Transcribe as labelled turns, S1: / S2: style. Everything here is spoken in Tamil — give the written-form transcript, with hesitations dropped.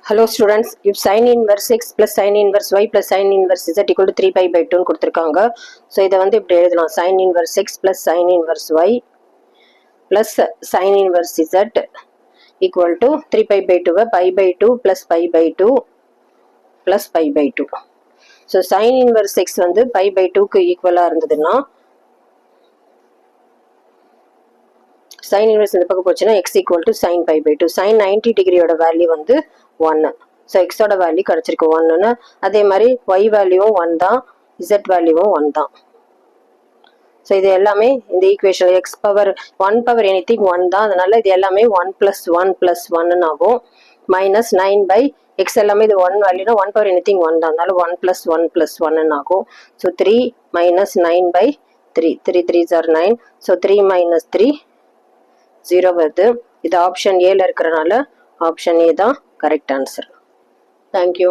S1: Hello students, if sin inverse x plus sin inverse y plus sin inverse z equal to 3 pi by 2 கொடுத்திருக்காங்க. So இதை வந்து இப்படி எழுதலாம். sin inverse x plus sin inverse y plus sin inverse z equal to 3 pi by 2 pi by 2 plus pi by 2 plus pi by 2. So sin inverse x வந்து pi by 2 க்கு ஈக்குவலா இருந்ததுன்னா sin inverse இந்த பக்கம் போச்சுன்னா x equal to sin pi by 2. sin 90 டிகிரியோட value வந்து 1. ஸோ எக்ஸோட வேல்யூ கிடச்சிருக்கு 1ன்னு. அதே மாதிரி y வேல்யூவும் 1 தான், z வேல்யூவும் 1 தான். ஸோ இது எல்லாமே இந்த equation X power 1 power anything 1 தான். அதனால இது எல்லாமே 1 + 1 + 1 ஆகும். மைனஸ் 9 பை எக்ஸ் எல்லாமே இது 1 வேல்யூனா 1 பவர் எனிதிங் 1 தான். அதனால 1 + 1 + 1 ஆகும். So 3 minus 9 by 3 3 3s are 9. So 3 minus 3 0 வருது. இது ஆப்ஷன் ஏல இருக்கிறனால ஆப்ஷன் ஏ தான் கரெக்ட் ஆன்சர். தேங்க்யூ.